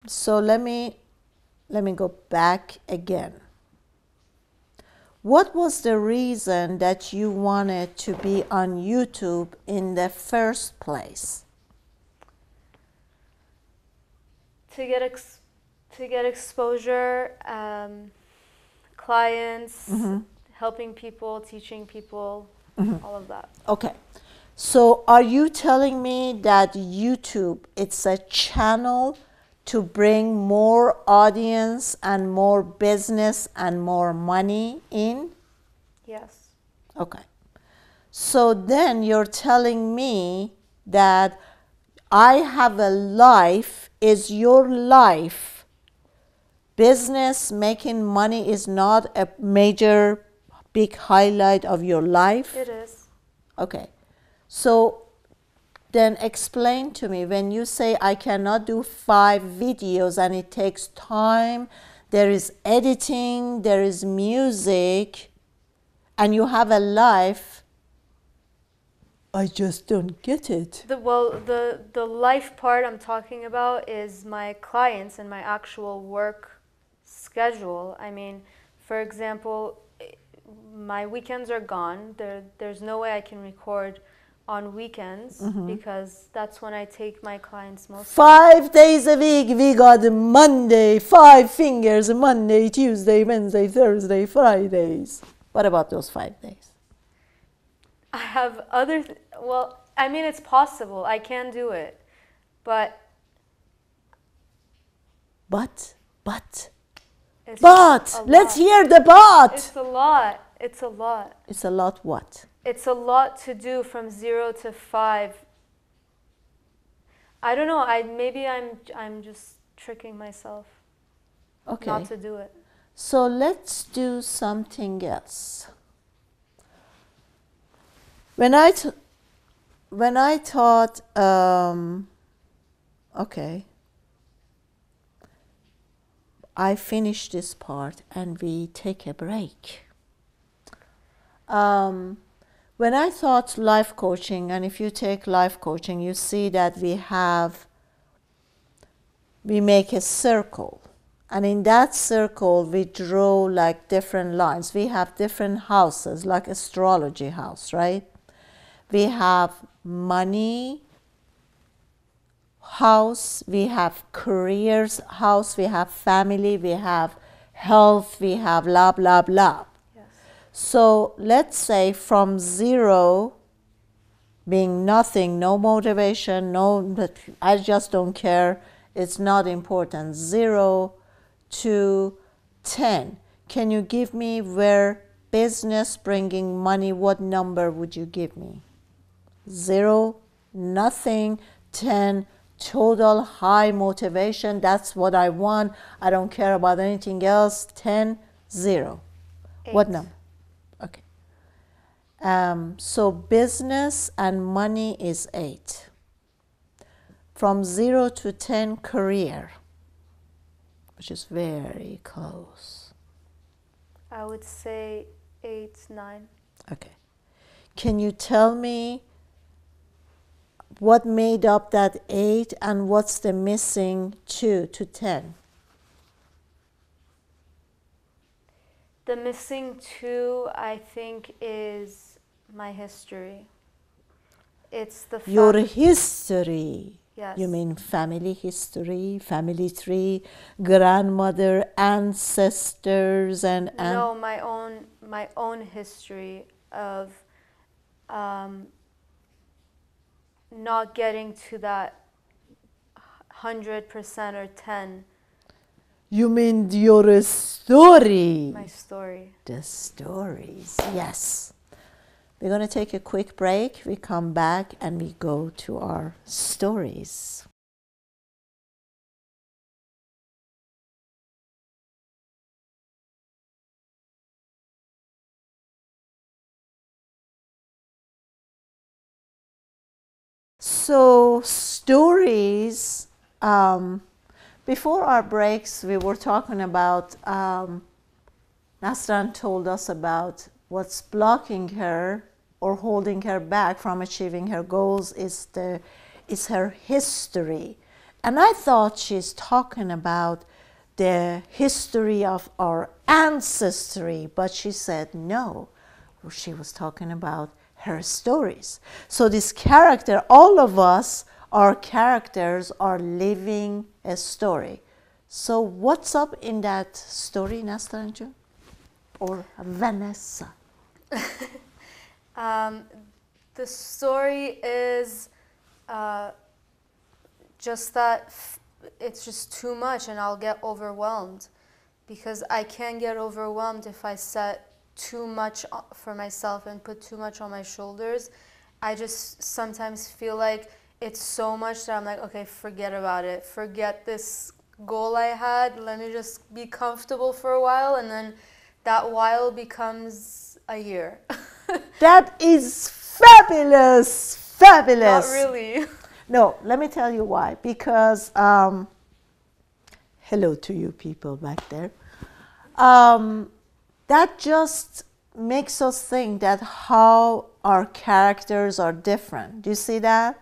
So let me go back again. What was the reason that you wanted to be on YouTube in the first place? To get exposure, clients, helping people, teaching people, all of that. Okay. So are you telling me that YouTube, it's a channel to bring more audience and more business and more money in? Yes. Okay. So then you're telling me that I have a life, is your life. Business, making money is not a major big highlight of your life? It is. Okay. So then explain to me, when you say I cannot do 5 videos and it takes time, there is editing, there is music, and you have a life, I just don't get it. The life part I'm talking about is my clients and my actual work schedule. I mean, for example, my weekends are gone. There's no way I can record on weekends because that's when I take my clients mostly. 5 days a week, we got Monday, 5 fingers, Monday, Tuesday, Wednesday, Thursday, Fridays. What about those 5 days? I have other, well, I mean, it's possible. I can do it. But But, it's let's hear the but. It's a lot. It's a lot. It's a lot what? It's a lot to do from 0 to 5. I don't know. Maybe I'm just tricking myself not to do it. So let's do something else. When I thought, okay, I finish this part and we take a break. When I thought life coaching, and if you take life coaching, you see that we make a circle. And in that circle, we draw like different lines. We have different houses, like astrology house, right? We have money house, we have careers house, we have family, we have health, we have blah, blah, blah. Yes. So let's say from 0 being nothing, no motivation, I just don't care, it's not important, 0 to 10. Can you give me where business bringing money, what number would you give me? 0, nothing, 10, total high motivation, that's what I want, I don't care about anything else, 10, 0. 8. What number? Okay. So business and money is 8. From 0 to 10, career, which is very close. I would say 8, 9. Okay. Can you tell me what made up that 8 and what's the missing 2 to 10? The missing 2, I think, is my history. It's the Your history. Yes. You mean family history, family tree, grandmother, ancestors, and no, my own history of not getting to that 100% or 10. You mean your story? My story. The stories, yes. We're going to take a quick break. We come back and we go to our stories. So stories, before our breaks, we were talking about, Nasran told us about what's blocking her or holding her back from achieving her goals is her history. And I thought she's talking about the history of our ancestry, but she said no. She was talking about her stories. So this character, all of us, our characters are living a story. So what's up in that story, Nastaranju? Or Vanessa? The story is just that it's just too much and I'll get overwhelmed, because I can get overwhelmed if I set too much for myself and put too much on my shoulders. I just sometimes feel like it's so much that I'm like, okay, forget about it. Forget this goal I had. Let me just be comfortable for a while, and then that while becomes a year. That is fabulous, fabulous. Not really. No, let me tell you why. Because, hello to you people back there. That just makes us think that how our characters are different. Do you see that?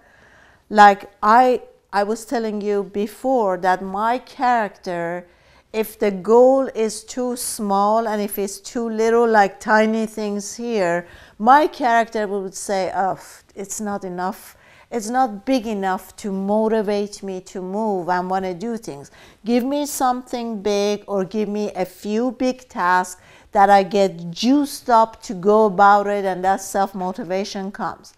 Like I was telling you before that my character, if the goal is too small and if it's too little, like tiny things here, my character would say, oh, it's not enough. It's not big enough to motivate me to move and want to do things. Give me something big, or give me a few big tasks that I get juiced up to go about it, and that self-motivation comes.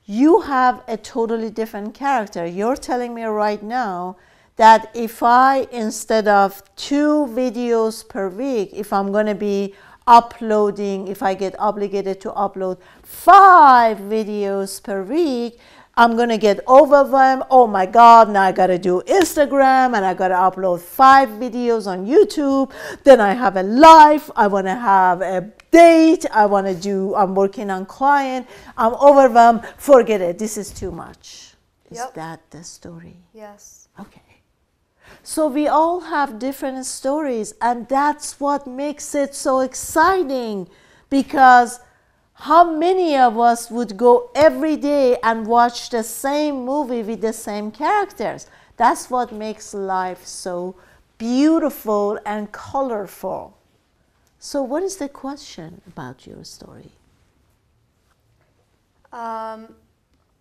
You have a totally different character. You're telling me right now that if I, instead of 2 videos per week, if I'm going to be uploading, if I get obligated to upload 5 videos per week, I'm going to get overwhelmed. Oh my God, now I got to do Instagram, and I got to upload 5 videos on YouTube. Then I have a life. I want to have a date. I'm working on client. I'm overwhelmed. Forget it. This is too much. Is that the story? Yes. Okay. So we all have different stories, and that's what makes it so exciting, because how many of us would go every day and watch the same movie with the same characters? That's what makes life so beautiful and colorful. So what is the question about your story?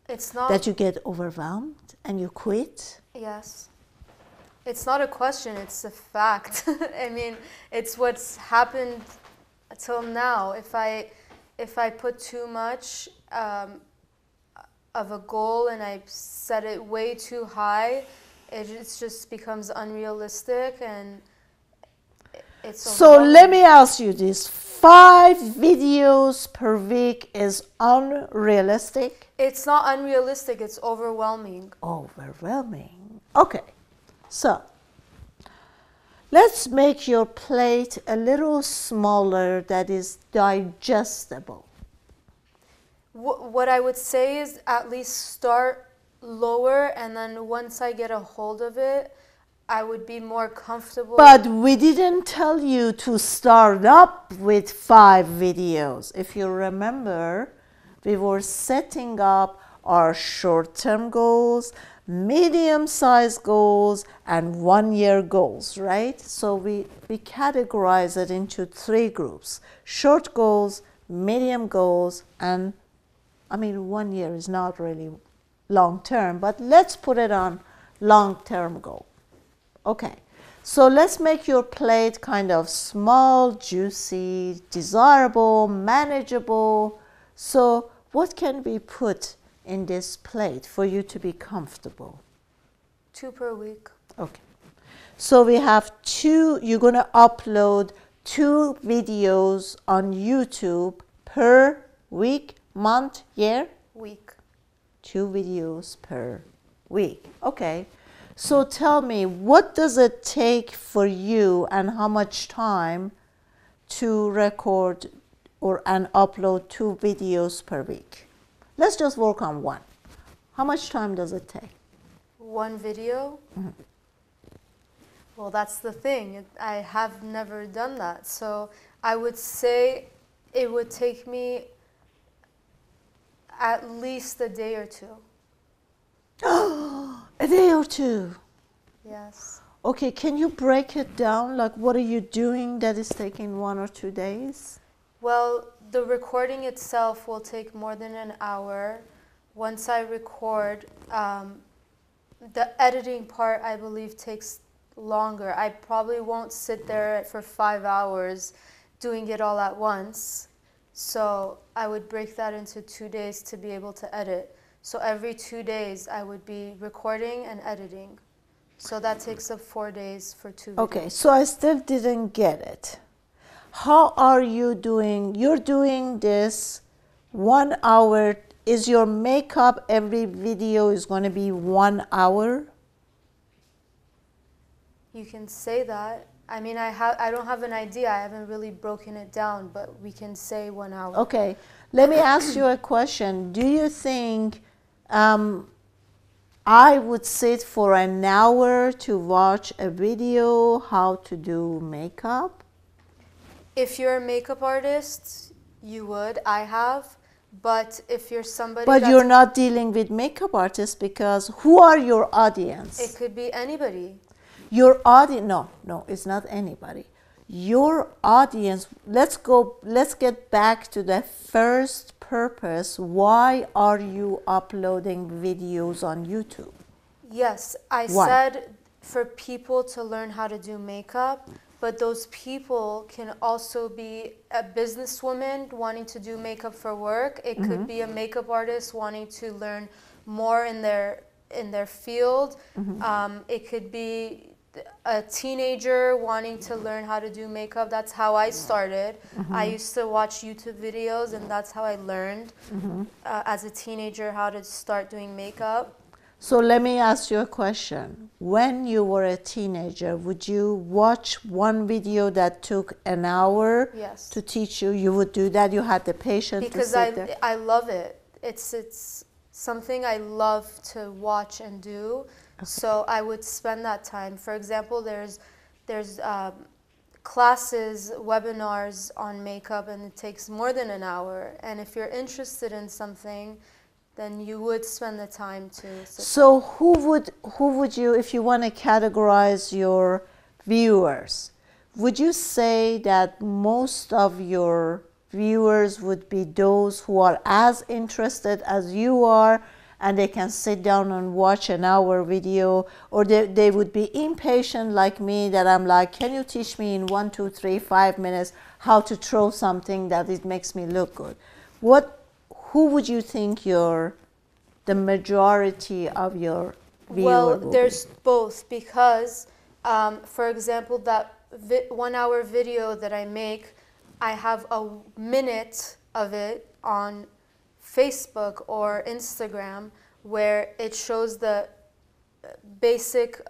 It's not... That you get overwhelmed and you quit? Yes. It's not a question, it's a fact. I mean, it's what's happened till now. If I put too much of a goal and I set it way too high, it just becomes unrealistic, and it's so let me ask you this. 5 videos per week is unrealistic? It's not unrealistic, it's overwhelming. Overwhelming. Okay. So let's make your plate a little smaller that is digestible. What I would say is at least start lower, and then once I get a hold of it, I would be more comfortable. But we didn't tell you to start up with 5 videos. If you remember, we were setting up our short-term goals, medium-sized goals, and 1-year goals, right? So we categorize it into 3 groups: short goals, medium goals, and 1 year is not really long-term, but let's put it on long-term goal. Okay, so let's make your plate kind of small, juicy, desirable, manageable. So what can we put in this plate for you to be comfortable? 2 per week. Okay, so we have 2. You're going to upload 2 videos on YouTube per week, month, year? Week. 2 videos per week. Okay, so tell me, what does it take for you and how much time to record and upload 2 videos per week? Let's just work on 1. How much time does it take? 1 video? Mm-hmm. Well, that's the thing. I have never done that. So I would say it would take me at least a day or 2. A day or 2? Yes. Okay, can you break it down? Like, what are you doing that is taking 1 or 2 days? Well, the recording itself will take more than an hour. Once I record, the editing part, I believe, takes longer. I probably won't sit there for 5 hours doing it all at once. So I would break that into 2 days to be able to edit. So every 2 days, I would be recording and editing. So that takes up 4 days for 2 videos. Okay, so I still didn't get it. How are you doing? You're doing this 1 hour. Is your makeup, every video is going to be 1 hour? You can say that. I mean, I don't have an idea. I haven't really broken it down, but we can say 1 hour. Okay, let me ask you a question. Do you think I would sit for an hour to watch a video how to do makeup? If you're a makeup artist, you would. I have. But if you're somebody But that's, you're not dealing with makeup artists, because who are your audience? it could be anybody. Your audience, no, it's not anybody. Your audience, let's get back to the first purpose. Why are you uploading videos on YouTube? Yes, I Why? said for people to learn how to do makeup, but those people can also be a businesswoman wanting to do makeup for work. It could be a makeup artist wanting to learn more in their field. It could be a teenager wanting to learn how to do makeup. That's how I started. I used to watch YouTube videos, and that's how I learned as a teenager how to start doing makeup. So let me ask you a question. When you were a teenager, would you watch one video that took an hour Yes. to teach you? You would do that? You had the patience Because to sit there? I love it. It's something I love to watch and do. So I would spend that time. For example, there's classes, webinars on makeup, and it takes more than an hour. And if you're interested in something, then you would spend the time to sit. So who would you, if you want to categorize your viewers, would you say that most of your viewers would be those who are as interested as you are, and they can sit down and watch an hour video, or they would be impatient like me, that I'm like, can you teach me in 1, 2, 3, 5 minutes how to throw something that it makes me look good? Who would you think the majority of your viewer Well, will there's be? both, because, for example, that 1 hour video that I make, I have a minute of it on Facebook or Instagram where it shows the basic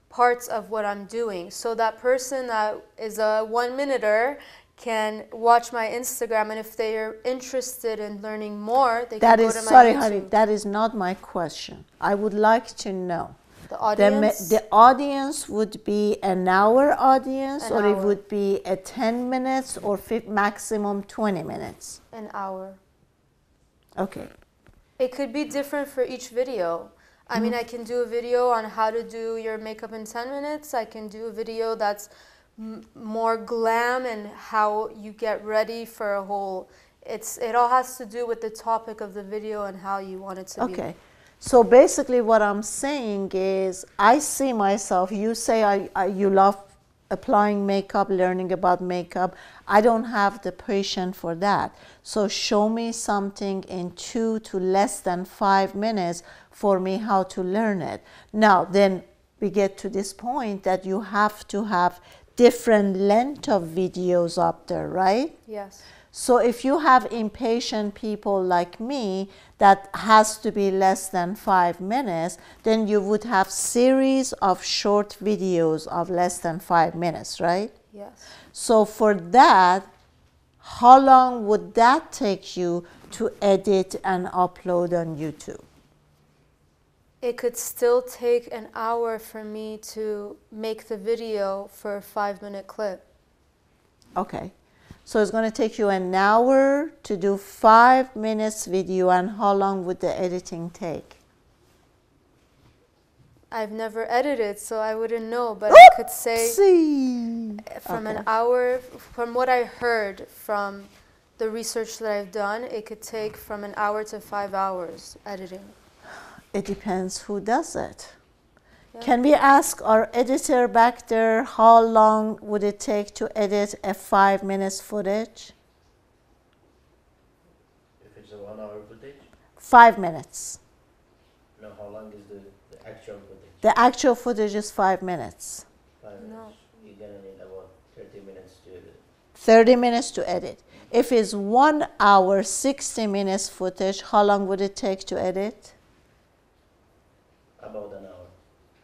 parts of what I'm doing. So that person that is a 1-minuter can watch my Instagram, and if they are interested in learning more, they can go to my Sorry, YouTube. honey, that is not my question. I would like to know. The audience? The audience would be an hour audience, An or it hour. would be a 10 minutes or maximum 20 minutes? An hour. Okay. It could be different for each video. I mean, I can do a video on how to do your makeup in 10 minutes. I can do a video that's more glam and how you get ready for a whole. It all has to do with the topic of the video and how you want it to be. Okay. So basically what I'm saying is, I see myself, you say you love applying makeup, learning about makeup. I don't have the patience for that. So show me something in 2 to less than 5 minutes for me how to learn it. Now, then we get to this point that you have to have different length of videos up there, right? Yes. So if you have impatient people like me that has to be less than 5 minutes, then you would have series of short videos of less than 5 minutes, right? Yes. So for that, how long would that take you to edit and upload on YouTube? It could still take an hour for me to make the video for a 5-minute clip. Okay. So it's going to take you an hour to do 5 minutes video, and how long would the editing take? I've never edited, so I wouldn't know, but I could say from an hour, from what I heard from the research that I've done, it could take from an hour to 5 hours editing. It depends who does it. Yeah. Can we ask our editor back there how long would it take to edit a 5 minutes footage? If it's a 1 hour footage? 5 minutes. No, how long is the actual footage? The actual footage is 5 minutes. 5 minutes. No. You're gonna need about 30 minutes to edit. 30 minutes to edit. If it's 1 hour, 60 minutes footage, how long would it take to edit? About an hour.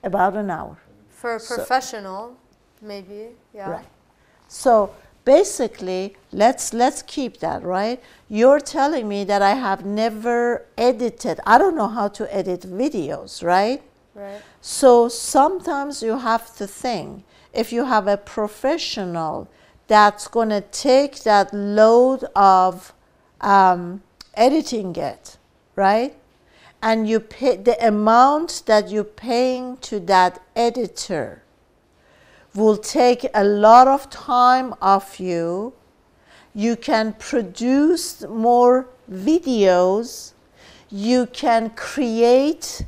About an hour. For a professional, maybe, yeah. Right. So basically, let's keep that, right? You're telling me that I have never edited. I don't know how to edit videos, right? Right. So sometimes you have to think, if you have a professional that's going to take that load of editing it, right? And you pay the amount that you're paying to that editor will take a lot of time off you. You can produce more videos. You can create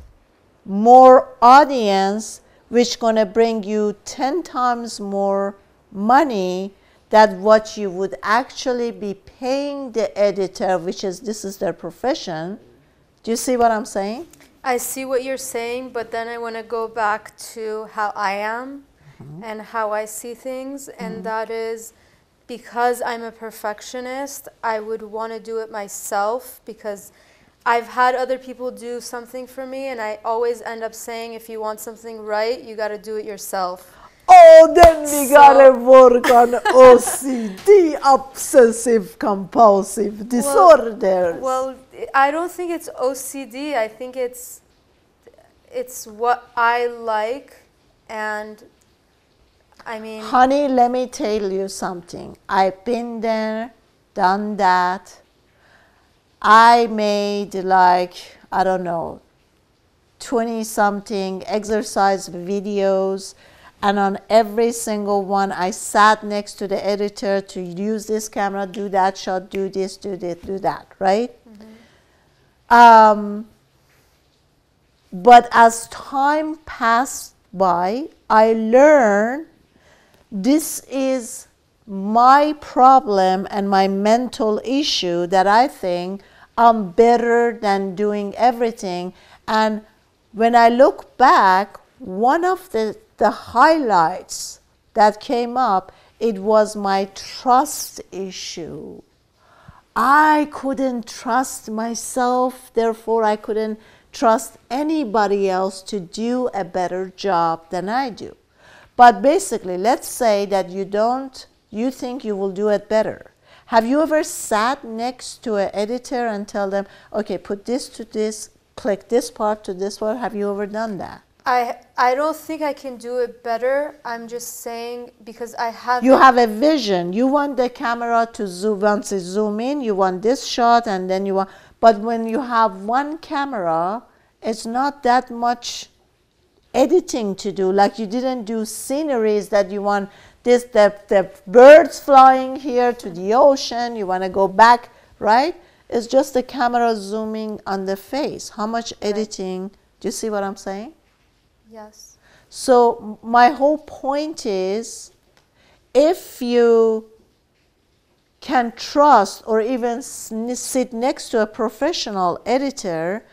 more audience, which going to bring you 10 times more money than what you would actually be paying the editor, which is, this is their profession. Do you see what I'm saying? I see what you're saying, but then I want to go back to how I am and how I see things, and that is because I'm a perfectionist, I would want to do it myself because I've had other people do something for me, and I always end up saying, if you want something right, you got to do it yourself. Oh, then we gotta work on OCD, obsessive compulsive disorders. Well, I don't think it's OCD. I think it's what I like, and I mean... Honey, let me tell you something. I've been there, done that. I made like, I don't know, 20-something exercise videos, and on every single one, I sat next to the editor to use this camera, do that shot, do this, do that, right? But as time passed by, I learned this is my problem and my mental issue, that I think I'm better than doing everything. And when I look back, one of the highlights that came up, it was my trust issue. I couldn't trust myself, therefore I couldn't trust anybody else to do a better job than I do. But basically, let's say that you think you will do it better. Have you ever sat next to an editor and tell them, okay, put this to this, click this part to this part? Have you ever done that? I don't think I can do it better. I'm just saying because I have... You have a vision. You want the camera to zoom, once it zoom in, you want this shot, and then you want... But when you have one camera, it's not that much editing to do. Like you didn't do sceneries that you want this, the birds flying here to the ocean, you want to go back, right? It's just the camera zooming on the face. How much editing? Do you see what I'm saying? Yes. So my whole point is, if you can trust or even sit next to a professional editor,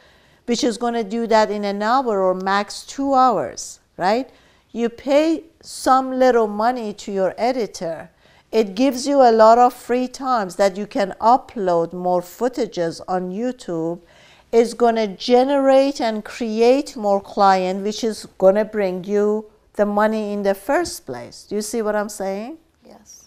which is going to do that in an hour or max 2 hours, right? You pay some little money to your editor. It gives you a lot of free times that you can upload more footages on YouTube. Is going to generate and create more clients, which is going to bring you the money in the first place. Do you see what I'm saying? Yes.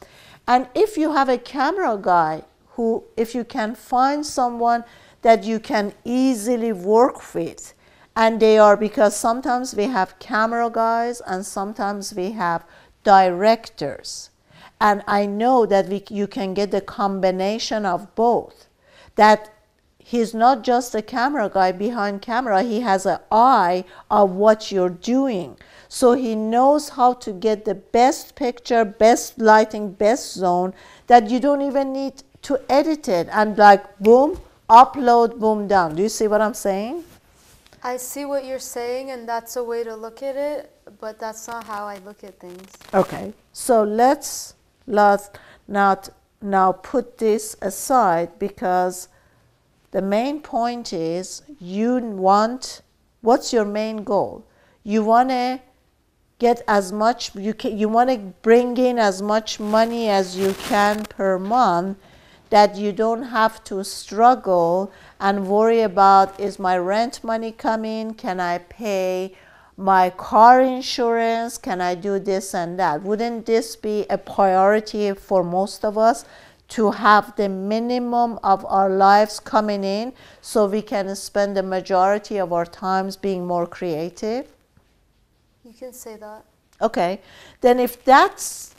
And if you have a camera guy who, if you can find someone that you can easily work with, and they are, because sometimes we have camera guys and sometimes we have directors. And I know that you can get the combination of both. That he's not just a camera guy behind camera. He has an eye of what you're doing. So he knows how to get the best picture, best lighting, best zone, that you don't even need to edit it and like boom, upload, boom, down. Do you see what I'm saying? I see what you're saying, and that's a way to look at it, but that's not how I look at things. Okay, so let's not now put this aside, because the main point is you want, what's your main goal? You want to get as much, you want to bring in as much money as you can per month, that you don't have to struggle and worry about, is my rent money coming? Can I pay my car insurance? Can I do this and that? Wouldn't this be a priority for most of us, to have the minimum of our lives coming in so we can spend the majority of our times being more creative? You can say that. Okay, then if that's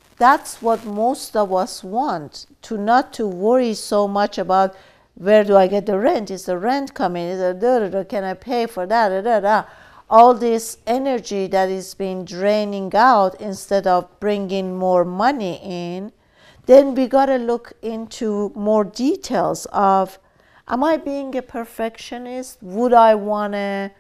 what most of us want, to not to worry so much about where do I get the rent? Is the rent coming? Is it, can I pay for that? All this energy that is being draining out instead of bringing more money in, then we got to look into more details of, am I being a perfectionist? Would I want to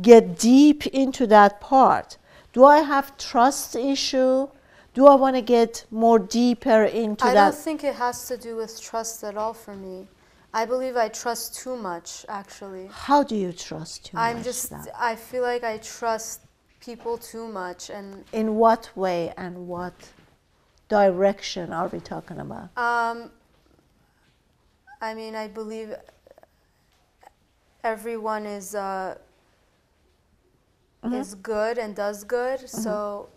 get deep into that part? Do I have trust issue? Do I want to get more deeper into that? I don't think it has to do with trust at all for me. I believe I trust too much, actually. How do you trust too much? I feel like I trust people too much. And in what way and what direction are we talking about? I mean, I believe everyone is good and does good. So,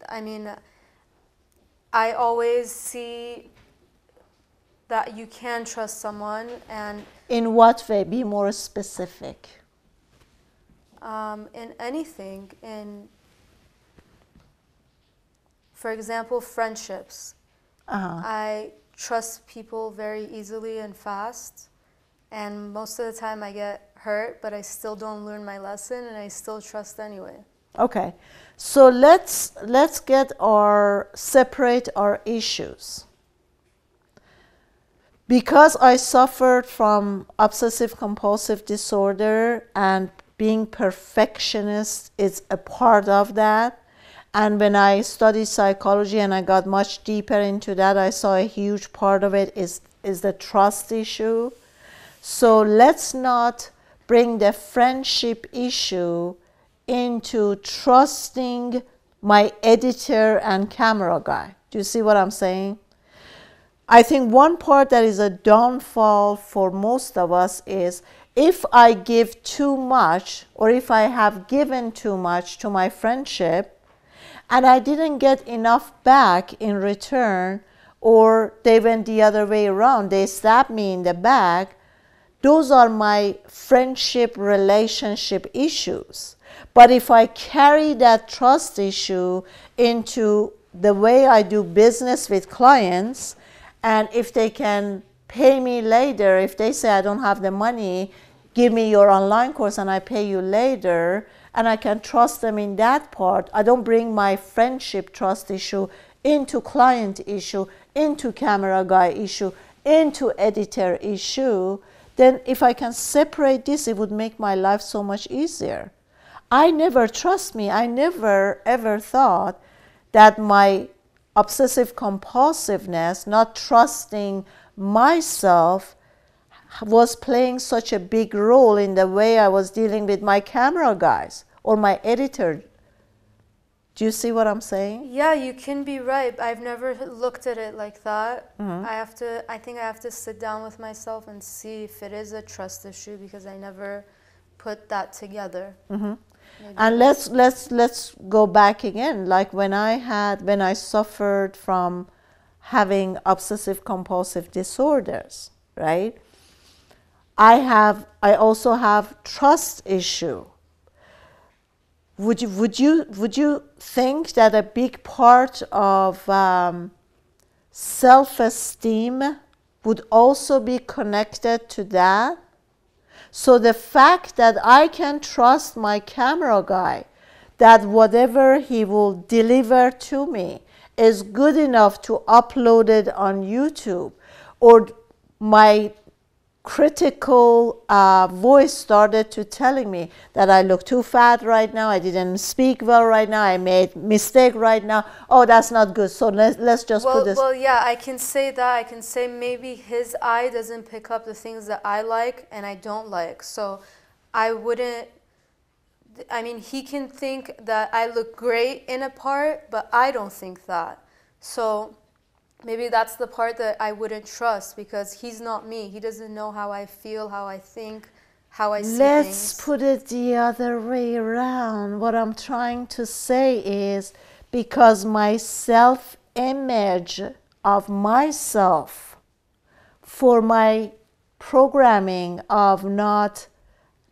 I mean, I always see that you can trust someone. And in what way? Be more specific. In anything. For example, friendships. I trust people very easily and fast, and most of the time I get hurt, but I still don't learn my lesson, and I still trust anyway. Okay, so let's separate our issues. Because I suffered from obsessive compulsive disorder, and being perfectionist is a part of that. And when I studied psychology and I got much deeper into that, I saw a huge part of it is the trust issue. So let's not bring the friendship issue into trusting my editor and camera guy. Do you see what I'm saying? I think one part that is a downfall for most of us is, if I give too much, or if I have given too much to my friendship, and I didn't get enough back in return, or they went the other way around, they stabbed me in the back, those are my friendship relationship issues. But if I carry that trust issue into the way I do business with clients, and if they can pay me later, if they say I don't have the money, give me your online course and I pay you later, and I can trust them in that part, I don't bring my friendship trust issue into client issue, into camera guy issue, into editor issue, then if I can separate this, it would make my life so much easier. I never ever thought that my obsessive compulsiveness, not trusting myself, was playing such a big role in the way I was dealing with my camera guys or my editor. Do you see what I'm saying? Yeah, you can be right. I've never looked at it like that. I think I have to sit down with myself and see if it is a trust issue, because I never put that together. And let's go back again. Like when I suffered from having obsessive compulsive disorders, right? I also have trust issue. Would you think that a big part of self-esteem would also be connected to that. So the fact that I can trust my camera guy, that whatever he will deliver to me is good enough to upload it on YouTube, or my critical voice started to telling me that I look too fat right now, I didn't speak well right now, I made mistake right now, oh, that's not good, so let's just put this. Well, yeah, I can say that. I can say maybe his eye doesn't pick up the things that I like and I don't like. So I wouldn't, I mean, he can think that I look great in a part, but I don't think that. So maybe that's the part that I wouldn't trust, because he's not me. He doesn't know how I feel, how I think, how I see Let's things. put it the other way around. What I'm trying to say is, because my self-image of myself, for my programming of not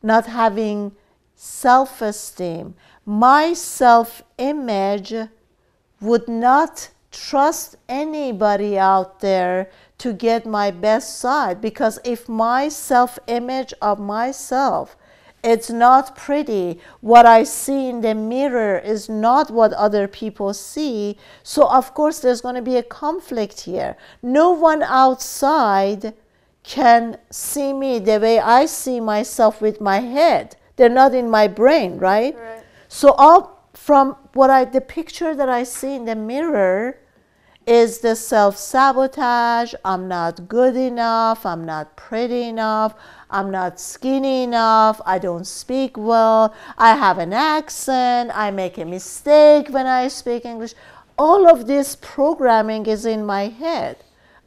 having self-esteem, my self-image would not trust anybody out there to get my best side. Because if my self-image of myself, it's not pretty, what I see in the mirror is not what other people see, so of course there's going to be a conflict here. No one outside can see me the way I see myself with my head. They're not in my brain, right? Right. So all from the picture that I see in the mirror is the self-sabotage. I'm not good enough, I'm not pretty enough, I'm not skinny enough, I don't speak well, I have an accent, I make a mistake when I speak English. All of this programming is in my head.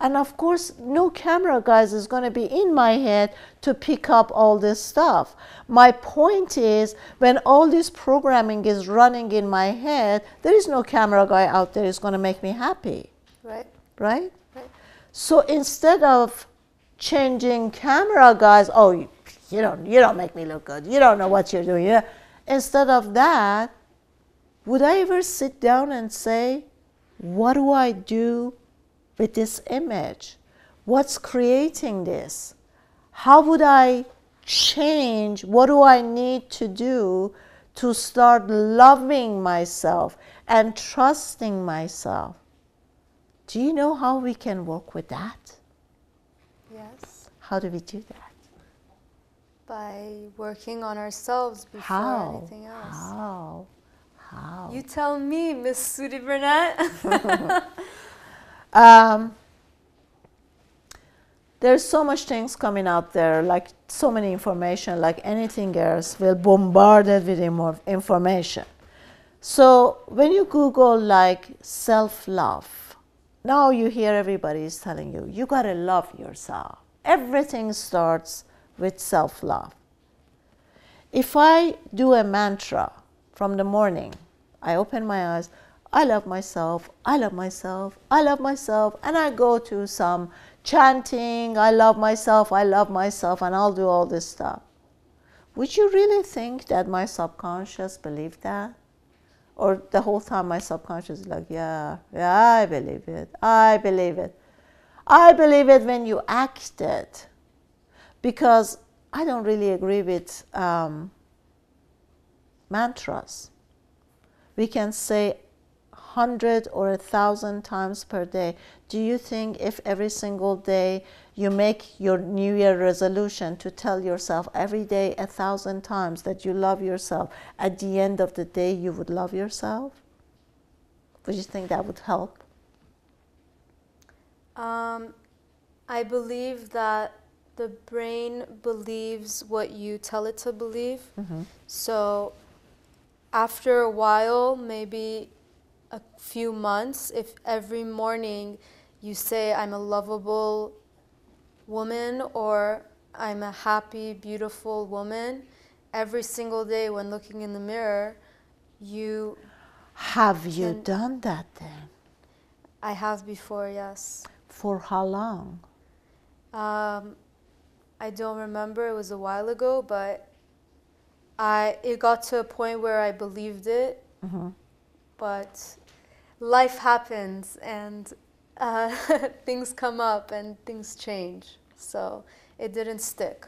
And of course, no camera guys is going to be in my head to pick up all this stuff. My point is, when all this programming is running in my head, there is no camera guy out there who's going to make me happy. Right. Right? Right. So instead of changing camera guys, oh, you don't make me look good, you don't know what you're doing. Instead of that, would I ever sit down and say, what do I do with this image? What's creating this? How would I change? What do I need to do to start loving myself and trusting myself? Do you know how we can work with that? Yes. How do we do that? By working on ourselves before anything else. How? You tell me, Miss Sudi Burnett. There's so much things coming out there, like so many information, like anything else, we're bombarded with information. So when you Google like self-love, now you hear everybody is telling you, you gotta love yourself. Everything starts with self-love. If I do a mantra from the morning, I open my eyes, I love myself, I love myself, I love myself, and I go to some chanting, I love myself, and I'll do all this stuff. Would you really think that my subconscious believed that? Or the whole time my subconscious is like, yeah, I believe it, I believe it. I believe it when you act it. Because I don't really agree with mantras. We can say 100 or 1,000 times per day. Do you think if every single day you make your New Year resolution to tell yourself every day 1,000 times that you love yourself, at the end of the day you would love yourself? Would you think that would help? I believe that the brain believes what you tell it to believe. Mm-hmm. So after a while, maybe a few months, if every morning you say, I'm a lovable woman, or I'm a happy, beautiful woman, every single day when looking in the mirror, you... Have you done that then? I have before, yes. For how long? I don't remember, it was a while ago, but it got to a point where I believed it, mm-hmm. But life happens, and things come up and things change. So it didn't stick.